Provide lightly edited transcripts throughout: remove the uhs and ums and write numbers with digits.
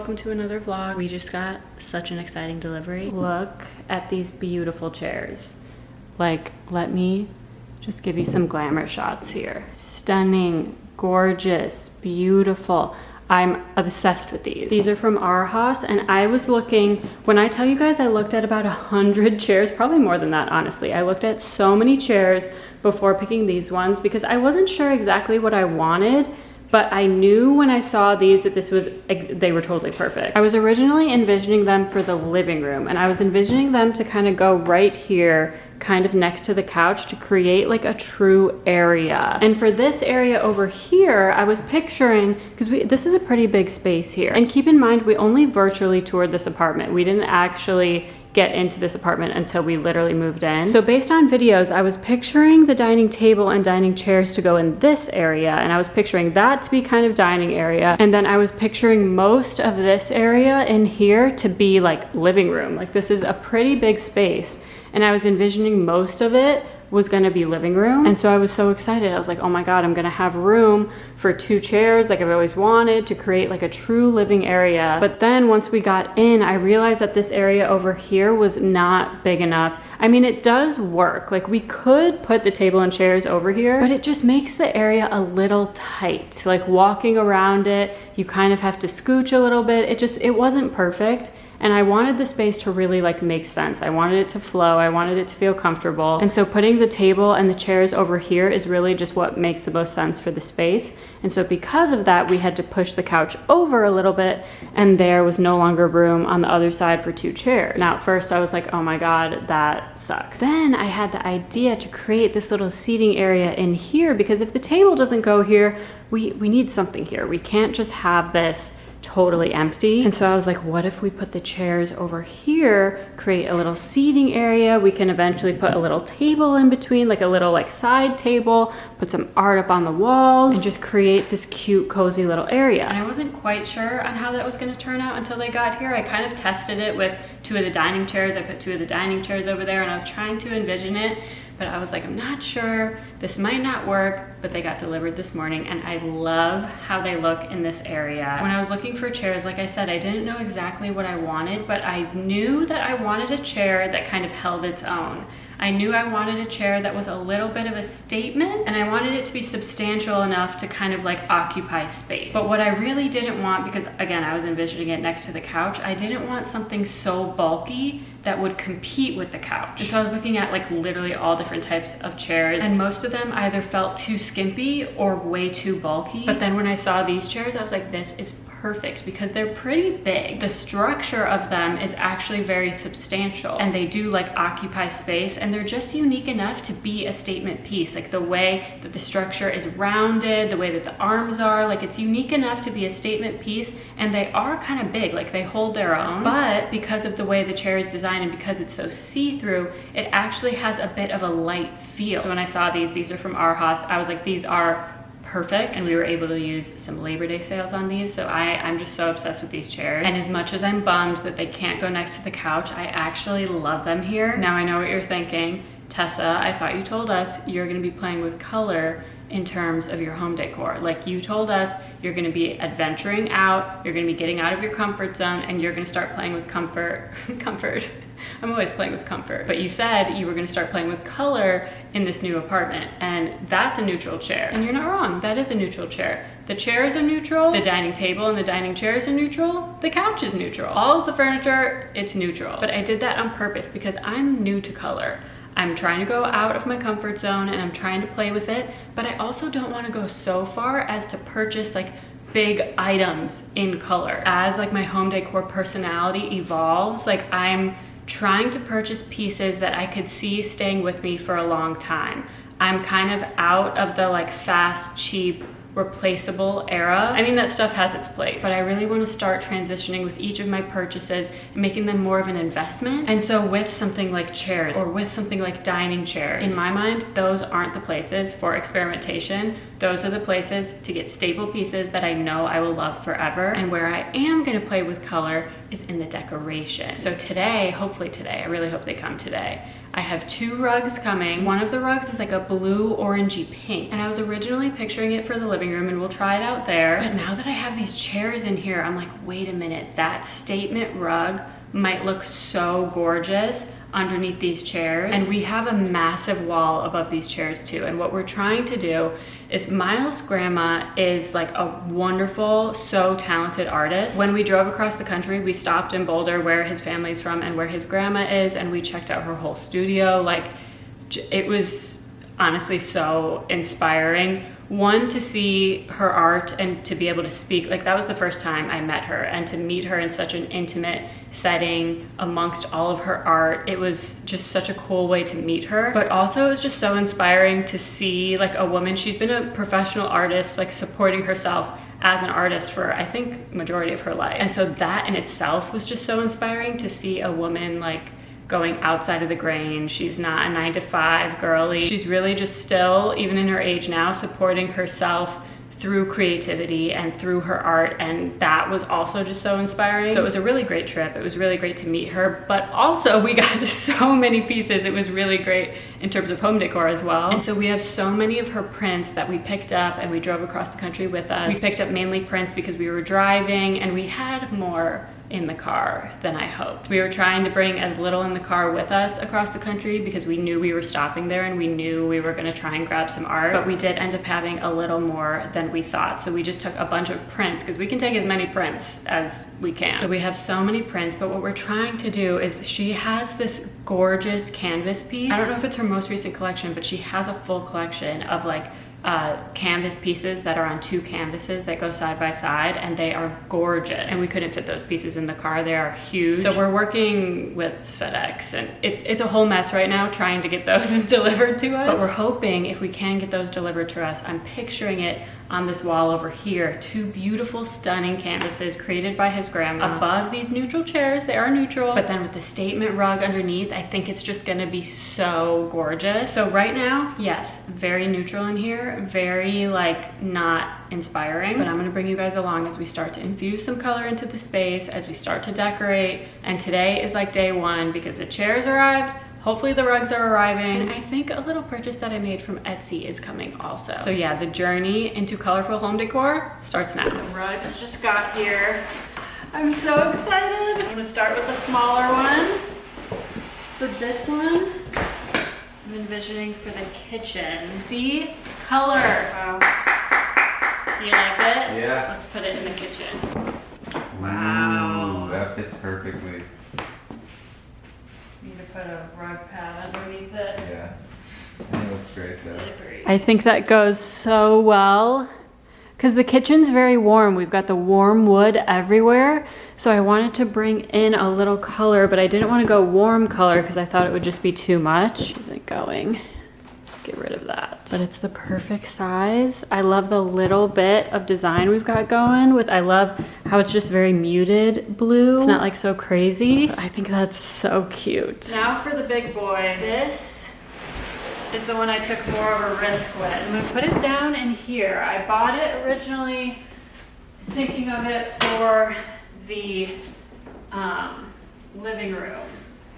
welcome to another vlog. We just got such an exciting delivery. Look at these beautiful chairs. Like, let me just give you some glamour shots here. Stunning, gorgeous, beautiful. I'm obsessed with these. These are from Arhaus, and I was looking, when I tell you guys I looked at about 100 chairs, probably more than that, honestly. I looked at so many chairs before picking these ones because I wasn't sure exactly what I wanted, but I knew when I saw these that they were totally perfect. I was originally envisioning them for the living room, and I was envisioning them to kind of go right here, kind of next to the couch, to create like a true area. And for this area over here, I was picturing, because this is a pretty big space here. And keep in mind, we only virtually toured this apartment. We didn't actually get into this apartment until we literally moved in. So based on videos, I was picturing the dining table and dining chairs to go in this area, and I was picturing that to be kind of dining area, and then I was picturing most of this area in here to be like living room. Like, this is a pretty big space, and I was envisioning most of it was gonna be living room. And so I was so excited. I was like, oh my God, I'm gonna have room for 2 chairs like I've always wanted, to create like a true living area. But then once we got in, I realized that this area over here was not big enough. I mean, it does work. Like, we could put the table and chairs over here, but it just makes the area a little tight. Like, walking around it, you kind of have to scooch a little bit. It wasn't perfect. And I wanted the space to really like make sense. I wanted it to flow. I wanted it to feel comfortable. And so putting the table and the chairs over here is really just what makes the most sense for the space. And so because of that, we had to push the couch over a little bit, and there was no longer room on the other side for 2 chairs. Now, at first I was like, oh my God, that sucks. Then I had the idea to create this little seating area in here, because if the table doesn't go here, we need something here. We can't just have this totally empty. And so I was like, what if we put the chairs over here, create a little seating area? We can eventually put a little table in between, like a little like side table, put some art up on the walls, and just create this cute, cozy little area. And I wasn't quite sure on how that was gonna turn out until they got here. I kind of tested it with 2 of the dining chairs. I put 2 of the dining chairs over there, and I was trying to envision it, but I was like, I'm not sure, this might not work, but they got delivered this morning, and I love how they look in this area. When I was looking for chairs, like I said, I didn't know exactly what I wanted, but I knew that I wanted a chair that kind of held its own. I knew I wanted a chair that was a little bit of a statement, and I wanted it to be substantial enough to kind of like occupy space. But what I really didn't want, because again, I was envisioning it next to the couch, I didn't want something so bulky that would compete with the couch. And so I was looking at like literally all different types of chairs, and most of them either felt too skimpy or way too bulky. But then when I saw these chairs, I was like, this is perfect, because they're pretty big. The structure of them is actually very substantial, and they do like occupy space, and they're just unique enough to be a statement piece. Like the way that the structure is rounded, the way that the arms are, like it's unique enough to be a statement piece, and they are kind of big, like they hold their own. But because of the way the chair is designed and because it's so see-through, it actually has a bit of a light feel. So when I saw these are from Arhaus, I was like, these are perfect, and we were able to use some Labor Day sales on these. So I'm just so obsessed with these chairs, and as much as I'm bummed that they can't go next to the couch, I actually love them here. Now I know what you're thinking, Tessa, I thought you told us you're gonna be playing with color in terms of your home decor. Like, you told us you're gonna be adventuring out, you're gonna be getting out of your comfort zone, and you're gonna start playing with comfort. I'm always playing with comfort. But you said you were gonna start playing with color in this new apartment, and that's a neutral chair. And you're not wrong, that is a neutral chair. The chairs are neutral, the dining table and the dining chairs are neutral, the couch is neutral. All of the furniture, it's neutral. But I did that on purpose because I'm new to color. I'm trying to go out of my comfort zone, and I'm trying to play with it, but I also don't want to go so far as to purchase like big items in color. As like my home decor personality evolves, like I'm trying to purchase pieces that I could see staying with me for a long time. I'm kind of out of the like fast, cheap, replaceable era. I mean, that stuff has its place, but I really want to start transitioning with each of my purchases and making them more of an investment. And so with something like chairs, or with something like dining chairs, in my mind, those aren't the places for experimentation. Those are the places to get staple pieces that I know I will love forever. And where I am going to play with color is in the decoration. So today, hopefully today, I really hope they come today, I have 2 rugs coming. One of the rugs is like a blue orangey pink, and I was originally picturing it for the living room, and we'll try it out there. But now that I have these chairs in here, I'm like, wait a minute, that statement rug might look so gorgeous underneath these chairs. And we have a massive wall above these chairs too. And what we're trying to do is, Miles' grandma is like a wonderful, so talented artist. When we drove across the country, we stopped in Boulder, where his family's from and where his grandma is, and we checked out her whole studio. Like, it was honestly so inspiring. One, to see her art and to be able to speak, like that was the first time I met her, and to meet her in such an intimate setting amongst all of her art, it was just such a cool way to meet her. But also it was just so inspiring to see like a woman, she's been a professional artist, like supporting herself as an artist for I think majority of her life. And so that in itself was just so inspiring, to see a woman like going outside of the grain. She's not a 9-to-5 girly. She's really just still, even in her age now, supporting herself through creativity and through her art, and that was also just so inspiring. So it was a really great trip. It was really great to meet her, but also we got so many pieces. It was really great in terms of home decor as well. And so we have so many of her prints that we picked up, and we drove across the country with us. We picked up mainly prints because we were driving, and we had more in the car than I hoped. We were trying to bring as little in the car with us across the country because we knew we were stopping there, and we knew we were going to try and grab some art, but we did end up having a little more than we thought. So we just took a bunch of prints because we can take as many prints as we can. So we have so many prints, but what we're trying to do is, she has this gorgeous canvas piece. I don't know if it's her most recent collection, but she has a full collection of like canvas pieces that are on 2 canvases that go side by side, and they are gorgeous. And we couldn't fit those pieces in the car. They are huge. So we're working with FedEx, and it's a whole mess right now trying to get those delivered to us. But we're hoping if we can get those delivered to us, I'm picturing it on this wall over here, 2 beautiful, stunning canvases created by his grandma above these neutral chairs. They are neutral, but then with the statement rug underneath, I think it's just gonna be so gorgeous. So right now, yes, very neutral in here, very like not inspiring, but I'm gonna bring you guys along as we start to infuse some color into the space, as we start to decorate. And today is like day 1 because the chairs arrived. Hopefully the rugs are arriving. And I think a little purchase that I made from Etsy is coming also. So yeah, the journey into colorful home decor starts now. The rugs just got here. I'm so excited. I'm gonna start with the smaller one. So this one, I'm envisioning for the kitchen. See? Color. Wow. Do you like it? Yeah. Let's put it in the kitchen. Wow. Ooh, that fits perfectly. Need to put a rug pad underneath it. Yeah. It looks great though. I think that goes so well because the kitchen's very warm. We've got the warm wood everywhere. So I wanted to bring in a little color, but I didn't want to go warm color because I thought it would just be too much. This isn't going. Get rid of that. But it's the perfect size. I love the little bit of design we've got going with, I love how it's just very muted blue. It's not like so crazy. I think that's so cute. Now for the big boy. This is the one I took more of a risk with. I'm gonna put it down in here. I bought it originally thinking of it for the living room.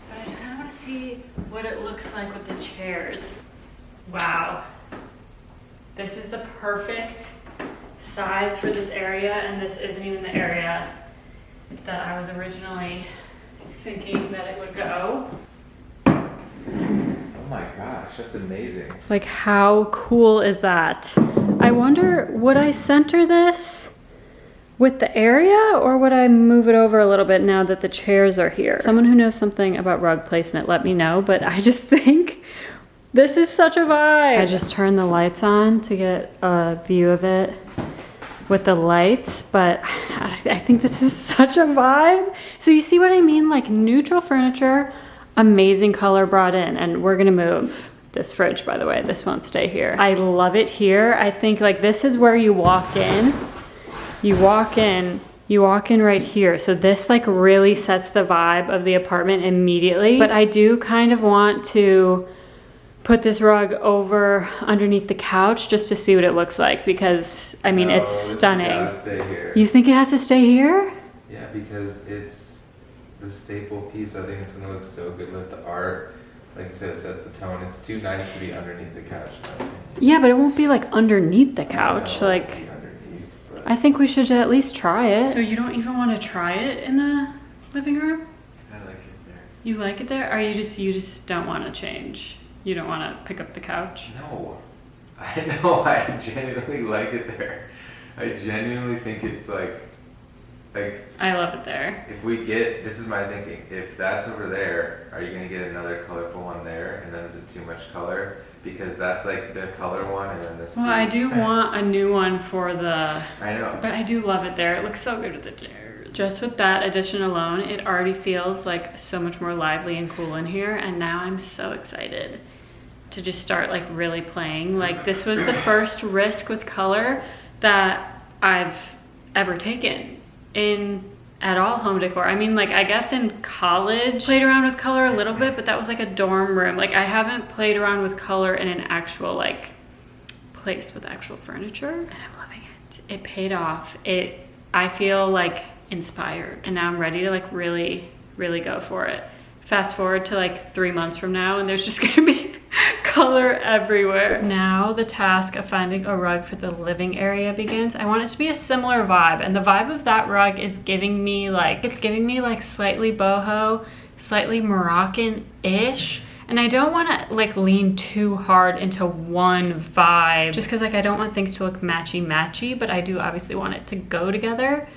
But I just kind of want to see what it looks like with the chairs. Wow, this is the perfect size for this area, and this isn't even the area that I was originally thinking that it would go. Oh my gosh, that's amazing. Like, how cool is that? I wonder, would I center this with the area, or would I move it over a little bit now that the chairs are here? Someone who knows something about rug placement, let me know, but I just think this is such a vibe. I just turned the lights on to get a view of it with the lights, but I think this is such a vibe. So you see what I mean? Like neutral furniture, amazing color brought in, and we're gonna move this fridge, by the way. This won't stay here. I love it here. I think like this is where you walk in. You walk in right here. So this like really sets the vibe of the apartment immediately. But I do kind of want to put this rug over underneath the couch just to see what it looks like, because I mean, it's stunning. It's gotta stay here. You think it has to stay here? Yeah, because it's the staple piece. I think it's gonna look so good with the art. Like you said, it sets the tone. It's too nice to be underneath the couch. Yeah, but it won't be like underneath the couch. No, it like, won't be underneath, but I think we should at least try it. So you don't even want to try it in the living room? I like it there. You like it there? Or you just don't want to change? You don't want to pick up the couch? No, I know. I genuinely like it there. I genuinely think it's like. I love it there. If we get, this is my thinking, if that's over there, are you going to get another colorful one there? And then is it too much color? Because that's like the color one and then this Well, I do want a new one for the... I know. But I do love it there. It looks so good with the chairs. Just with that addition alone, it already feels like so much more lively and cool in here. And now I'm so excited to just start like really playing. Like this was the first risk with color that I've ever taken at all home decor. I mean, like I guess in college played around with color a little bit, but that was like a dorm room. Like I haven't played around with color in an actual like place with actual furniture, and I'm loving it. It paid off. I feel like inspired, and now I'm ready to like really go for it. Fast forward to like 3 months from now and there's just gonna be color everywhere. Now the task of finding a rug for the living area begins. I want it to be a similar vibe, and the vibe of that rug is giving me like, it's giving me like slightly boho, slightly Moroccan-ish. And I don't want to like lean too hard into one vibe just because like I don't want things to look matchy, but I do obviously want it to go together.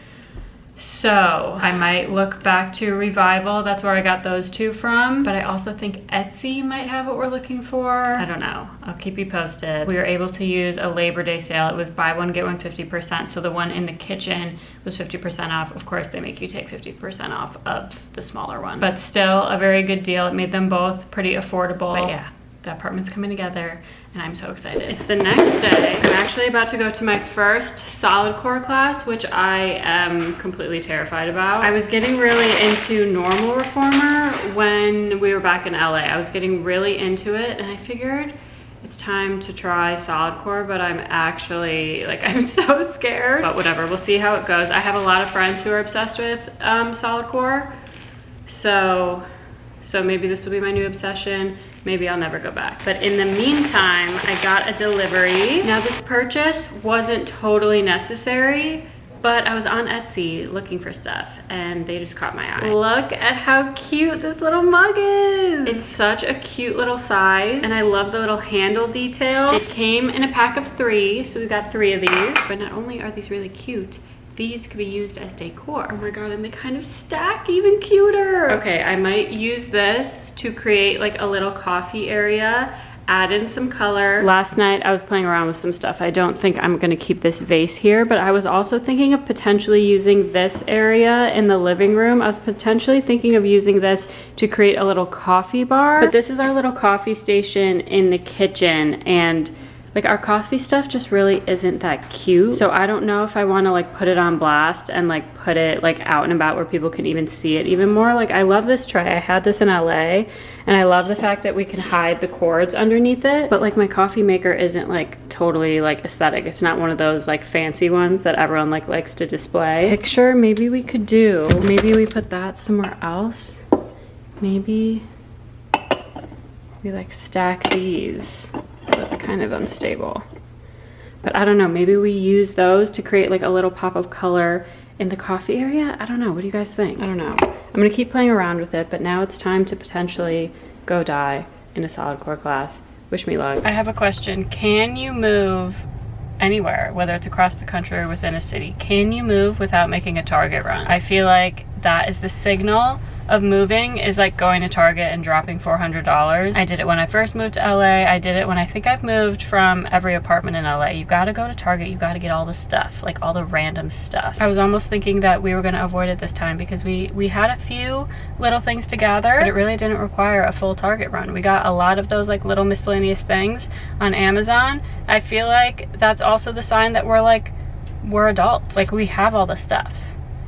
So I might look back to Revival. That's where I got those two from. But I also think Etsy might have what we're looking for. I don't know. I'll keep you posted. We were able to use a Labor Day sale. It was buy one, get one 50%. So the one in the kitchen was 50% off. Of course, they make you take 50% off of the smaller one. But still a very good deal. It made them both pretty affordable. But yeah, the apartment's coming together and I'm so excited. It's the next day. I'm actually about to go to my first solid core class, which I am completely terrified about. I was getting really into normal reformer when we were back in LA. I was getting really into it and I figured it's time to try solid core, but I'm actually like, I'm so scared. But whatever, we'll see how it goes. I have a lot of friends who are obsessed with solid core. So maybe this will be my new obsession. Maybe I'll never go back. But in the meantime, I got a delivery. Now this purchase wasn't totally necessary, but I was on Etsy looking for stuff and they just caught my eye. Look at how cute this little mug is. It's such a cute little size and I love the little handle detail. It came in a pack of 3, so we got 3 of these. But not only are these really cute, these could be used as decor. Oh my god, and they kind of stack even cuter. Okay, I might use this to create like a little coffee area, add in some color. Last night I was playing around with some stuff. I don't think I'm gonna keep this vase here, but I was also thinking of potentially using this area in the living room. I was potentially thinking of using this to create a little coffee bar. But this is our little coffee station in the kitchen, and like our coffee stuff just really isn't that cute. So I don't know if I want to like put it on blast and like put it like out and about where people can even see it even more. Like I love this tray. I had this in LA and I love the fact that we can hide the cords underneath it. But like my coffee maker isn't like totally like aesthetic. It's not one of those like fancy ones that everyone like likes to display. Picture maybe we could do. Maybe we put that somewhere else. Maybe we like stack these. That's kind of unstable. But I don't know, maybe we use those to create like a little pop of color in the coffee area? I don't know, what do you guys think? I don't know. I'm gonna keep playing around with it, but now it's time to potentially go die in a solid core class. Wish me luck. I have a question. Can you move anywhere, whether it's across the country or within a city? Can you move without making a Target run? I feel like that is the signal of moving, is like going to Target and dropping $400. I did it when I first moved to LA. I did it when I think I've moved from every apartment in LA. You gotta go to Target, you gotta get all the stuff, like all the random stuff. I was almost thinking that we were gonna avoid it this time because we had a few little things to gather, but it really didn't require a full Target run. We got a lot of those like little miscellaneous things on Amazon. I feel like that's also the sign that we're adults. Like we have all the stuff.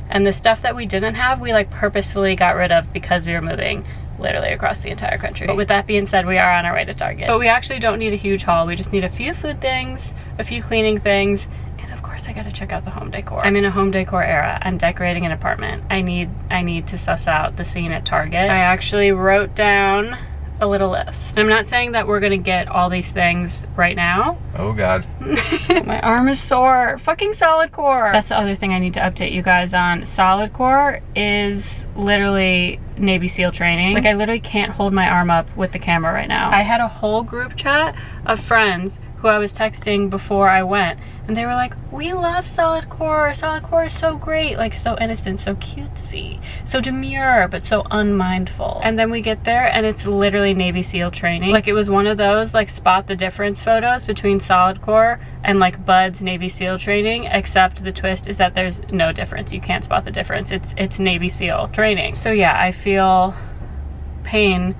And the stuff that we didn't have, we like purposefully got rid of because we were moving literally across the entire country. But with that being said, we are on our way to Target. But we actually don't need a huge haul. We just need a few food things, a few cleaning things, And of course I gotta check out the home decor. I'm in a home decor era. I'm decorating an apartment. I need to suss out the scene at Target. I actually wrote down a little list. I'm not saying that we're gonna get all these things right now. Oh God. My arm is sore. Fucking solid core. That's the other thing I need to update you guys on. Solid core is literally Navy SEAL training. Like I literally can't hold my arm up with the camera right now. I had a whole group chat of friends who I was texting before I went, and they were like, we love solid core. Solid core is so great, like so innocent, so cutesy, so demure, but so unmindful. And then we get there and it's literally Navy SEAL training. Like it was one of those like spot the difference photos between solid core and like Bud's Navy SEAL training, except the twist is that there's no difference. You can't spot the difference. It's Navy SEAL training. So yeah, I feel pain.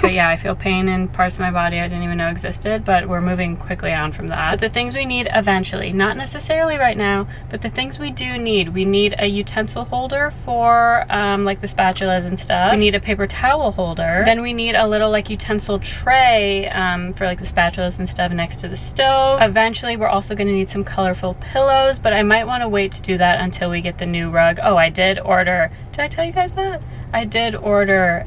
But yeah, I feel pain in parts of my body I didn't even know existed, but we're moving quickly on from that. But the things we need eventually, not necessarily right now, but the things we do need, we need a utensil holder for like the spatulas and stuff. We need a paper towel holder. Then we need a little like utensil tray for like the spatulas and stuff next to the stove. Eventually, we're also gonna need some colorful pillows, but I might wanna wait to do that until we get the new rug. Oh, I did order, did I tell you guys that? I did order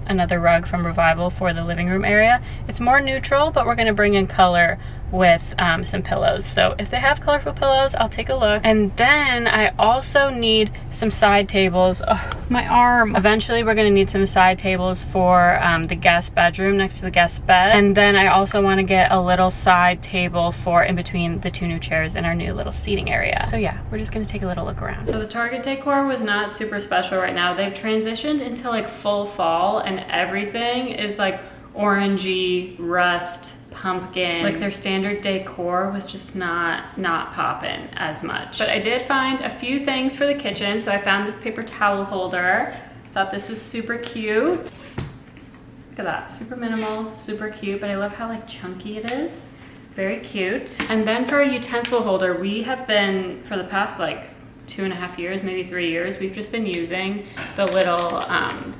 another rug from Revival for the living room area. It's more neutral, but we're gonna bring in color with some pillows. So if they have colorful pillows, I'll take a look. And then I also need some side tables. Oh, my arm. Eventually we're gonna need some side tables for the guest bedroom next to the guest bed. And then I also wanna get a little side table for in between the two new chairs in our new little seating area. So yeah, we're just gonna take a little look around. So the Target decor was not super special right now. They've transitioned into like full fall and everything is like orangey, rust, pumpkin. Like their standard decor was just not popping as much. But I did find a few things for the kitchen. So I found this paper towel holder. Thought this was super cute. Look at that, super minimal, super cute, but I love how like chunky it is. Very cute. And then for a utensil holder, we have been, for the past like 2.5 years, maybe 3 years, we've just been using the little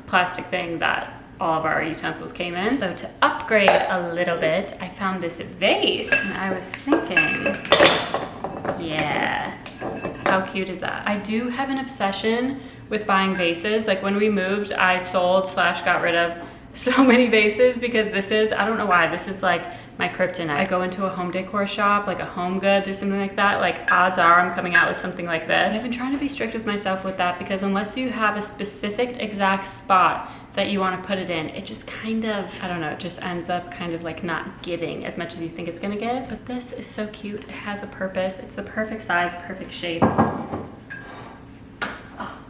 plastic thing that all of our utensils came in. So to upgrade a little bit, I found this vase and I was thinking, yeah, how cute is that? I do have an obsession with buying vases. Like when we moved, I sold / got rid of so many vases because this is, I don't know why, this is like my kryptonite. I go into a home decor shop, like a Home Goods or something like that, like odds are I'm coming out with something like this. And I've been trying to be strict with myself with that because unless you have a specific exact spot that you want to put it in, it just kind of, I don't know, it just ends up kind of like not giving as much as you think it's gonna give. But this is so cute, it has a purpose, it's the perfect size, perfect shape.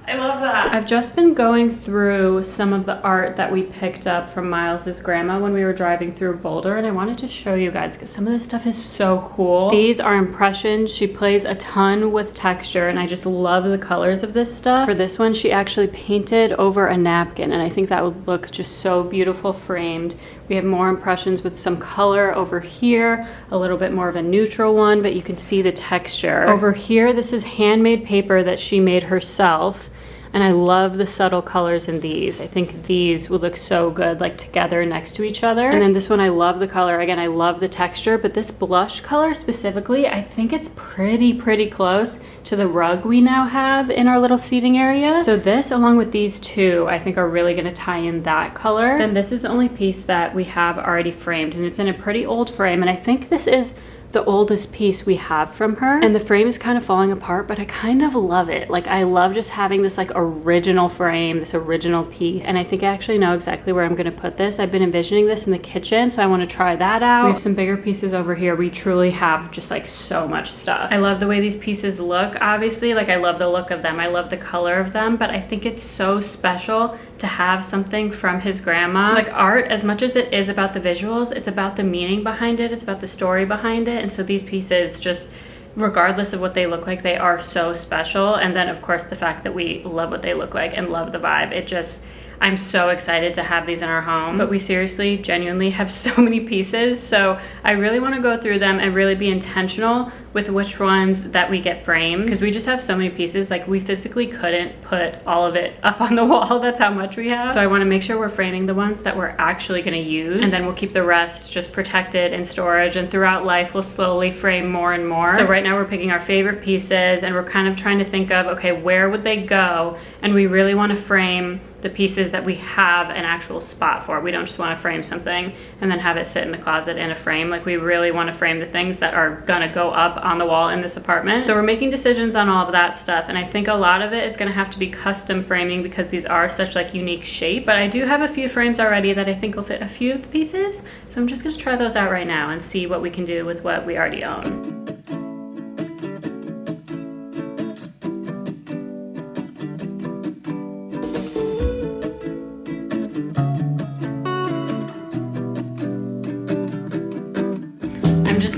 I love that. I've just been going through some of the art that we picked up from Miles's grandma when we were driving through Boulder, and I wanted to show you guys because some of this stuff is so cool. These are impressions. She plays a ton with texture, and I just love the colors of this stuff. For this one, she actually painted over a napkin, and I think that would look just so beautiful framed. We have more impressions with some color over here, a little bit more of a neutral one, but you can see the texture. Over here, this is handmade paper that she made herself. And I love the subtle colors in these. I think these would look so good like together next to each other. And then this one, I love the color. Again, I love the texture, but this blush color specifically, I think it's pretty close to the rug we now have in our little seating area. So this, along with these two, I think are really gonna tie in that color. Then this is the only piece that we have already framed, and it's in a pretty old frame, and I think this is the oldest piece we have from her, and the frame is kind of falling apart, but I kind of love it. Like I love just having this like original frame, this original piece, and I think I actually know exactly where I'm gonna put this. I've been envisioning this in the kitchen, so I want to try that out. We have some bigger pieces over here. We truly have just like so much stuff. I love the way these pieces look, obviously. Like I love the look of them, I love the color of them, but I think it's so special to have something from his grandma. Like art, as much as it is about the visuals, it's about the meaning behind it, it's about the story behind it. And so these pieces, just regardless of what they look like, they are so special. And then of course the fact that we love what they look like and love the vibe, it just, I'm so excited to have these in our home, but we seriously, genuinely have so many pieces. So I really want to go through them and really be intentional with which ones that we get framed, because we just have so many pieces. Like, we physically couldn't put all of it up on the wall. That's how much we have. So I want to make sure we're framing the ones that we're actually going to use, and then we'll keep the rest just protected in storage, and throughout life we'll slowly frame more and more. So right now we're picking our favorite pieces, and we're kind of trying to think of, okay, where would they go? And we really want to frame the pieces that we have an actual spot for. We don't just want to frame something and then have it sit in the closet in a frame. Like, we really want to frame the things that are gonna go up on the wall in this apartment. So we're making decisions on all of that stuff, and I think a lot of it is gonna have to be custom framing because these are such like unique shapes. But I do have a few frames already that I think will fit a few of the pieces, so I'm just gonna try those out right now and see what we can do with what we already own.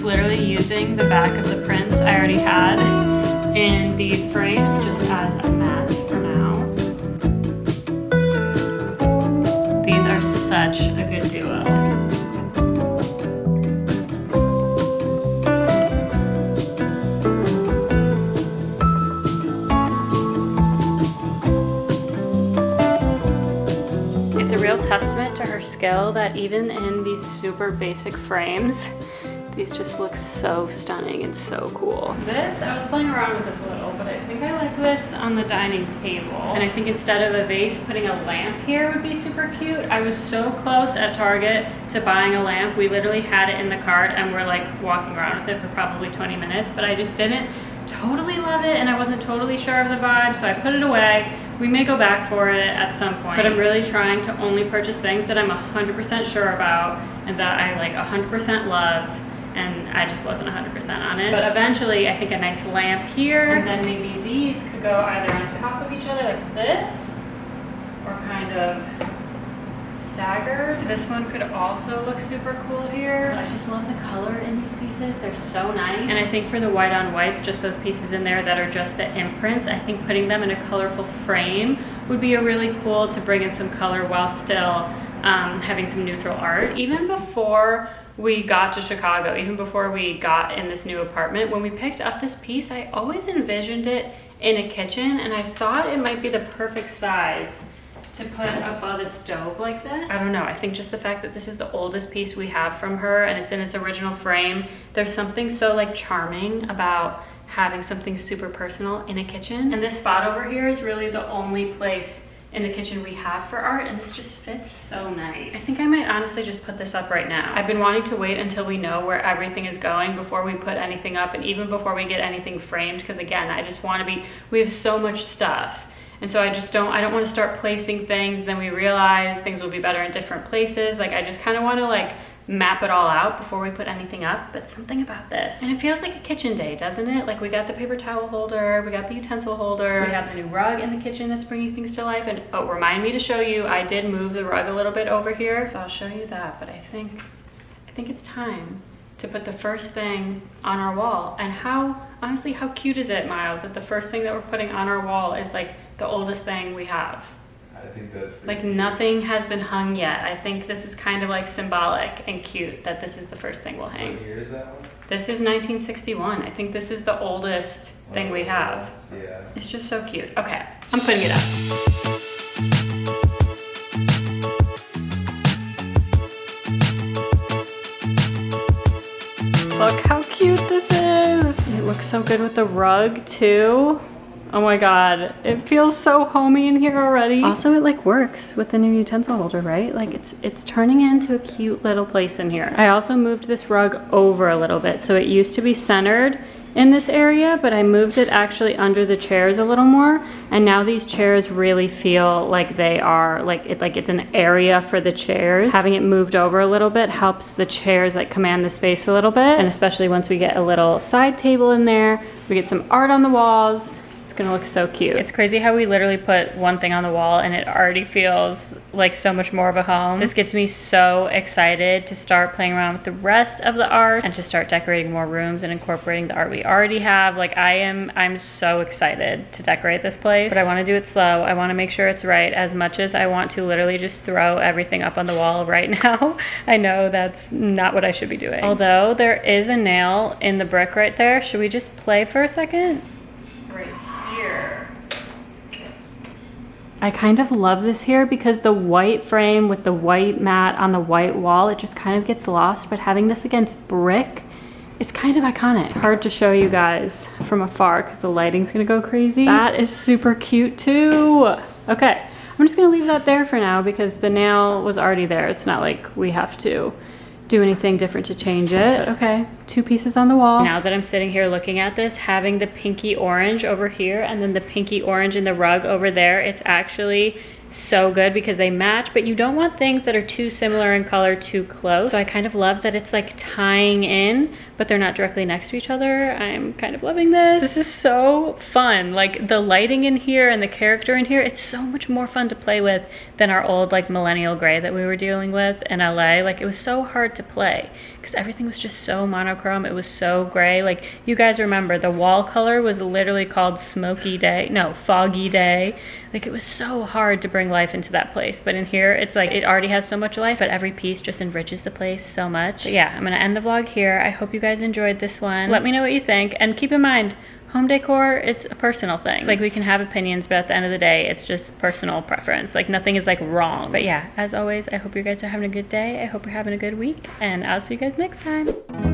Literally using the back of the prints I already had in these frames just as a mat for now. These are such a good duo. It's a real testament to her skill that even in these super basic frames, these just look so stunning and so cool. This, I was playing around with this a little, but I think I like this on the dining table. And I think instead of a vase, putting a lamp here would be super cute. I was so close at Target to buying a lamp. We literally had it in the cart and we're like walking around with it for probably 20 minutes, but I just didn't totally love it and I wasn't totally sure of the vibe, so I put it away. We may go back for it at some point, but I'm really trying to only purchase things that I'm 100% sure about and that I like 100% love. And I just wasn't 100% on it. But eventually, I think a nice lamp here, and then maybe these could go either on top of each other like this, or kind of staggered. This one could also look super cool here. I just love the color in these pieces. They're so nice. And I think for the white on whites, just those pieces in there that are just the imprints, I think putting them in a colorful frame would be a really cool to bring in some color while still having some neutral art. Even before we got to Chicago, even before we got in this new apartment, when we picked up this piece, I always envisioned it in a kitchen, and I thought it might be the perfect size to put above a stove like this. I don't know, I think just the fact that this is the oldest piece we have from her and it's in its original frame, there's something so like charming about having something super personal in a kitchen. And this spot over here is really the only place in the kitchen we have for art, and this just fits so nice. I think I might honestly just put this up right now. I've been wanting to wait until we know where everything is going before we put anything up, and even before we get anything framed, because again, I just want to be, we have so much stuff. And so I don't want to start placing things, then we realize things will be better in different places. Like, I just kind of want to like map it all out before we put anything up, but something about this. And it feels like a kitchen day, doesn't it? Like, we got the paper towel holder, we got the utensil holder, we have the new rug in the kitchen that's bringing things to life. And oh, remind me to show you, I did move the rug a little bit over here, so I'll show you that. But I think it's time to put the first thing on our wall. And honestly, how cute is it, Miles, that the first thing that we're putting on our wall is like the oldest thing we have? I think that's pretty like cute. Nothing has been hung yet. I think this is kind of like symbolic and cute that this is the first thing we'll hang. What year is that one? This is 1961. I think this is the oldest thing we have. Yeah. It's just so cute. Okay, I'm putting it up. Look how cute this is. It looks so good with the rug too. Oh my god, it feels so homey in here already. Also, it like works with the new utensil holder, right? Like it's turning into a cute little place in here. I also moved this rug over a little bit. So it used to be centered in this area, but I moved it actually under the chairs a little more. And now these chairs really feel like they are, like it's an area for the chairs. Having it moved over a little bit helps the chairs like command the space a little bit. And especially once we get a little side table in there, we get some art on the walls. gonna look so cute. It's crazy how we literally put one thing on the wall and it already feels like so much more of a home. This gets me so excited to start playing around with the rest of the art and to start decorating more rooms and incorporating the art we already have. Like I'm so excited to decorate this place, but I wanna do it slow. I wanna make sure it's right as much as I want to literally just throw everything up on the wall right now. I know that's not what I should be doing. Although there is a nail in the brick right there. Should we just play for a second? Right here. I kind of love this here because the white frame with the white mat on the white wall, it just kind of gets lost, but having this against brick, it's kind of iconic. It's hard to show you guys from afar because the lighting's gonna go crazy. That is super cute too. Okay, I'm just gonna leave that there for now because the nail was already there. It's not like we have to do anything different to change it. Okay, 2 pieces on the wall. Now that I'm sitting here looking at this, having the pinky orange over here and then the pinky orange in the rug over there, it's actually so good because they match, but you don't want things that are too similar in color too close. So I kind of love that it's like tying in, but they're not directly next to each other. I'm kind of loving this. This is so fun. Like the lighting in here and the character in here, it's so much more fun to play with than our old like millennial gray that we were dealing with in LA. Like it was so hard to play because everything was just so monochrome. It was so gray. Like you guys remember the wall color was literally called foggy day. Like it was so hard to bring life into that place. But in here, it's like it already has so much life, but every piece just enriches the place so much. But yeah, I'm gonna end the vlog here. I hope you guys enjoyed this one. Let me know what you think. And keep in mind, home decor, it's a personal thing. Like we can have opinions, but at the end of the day, it's just personal preference. Like nothing is like wrong. But yeah, as always, I hope you guys are having a good day. I hope you're having a good week and I'll see you guys next time.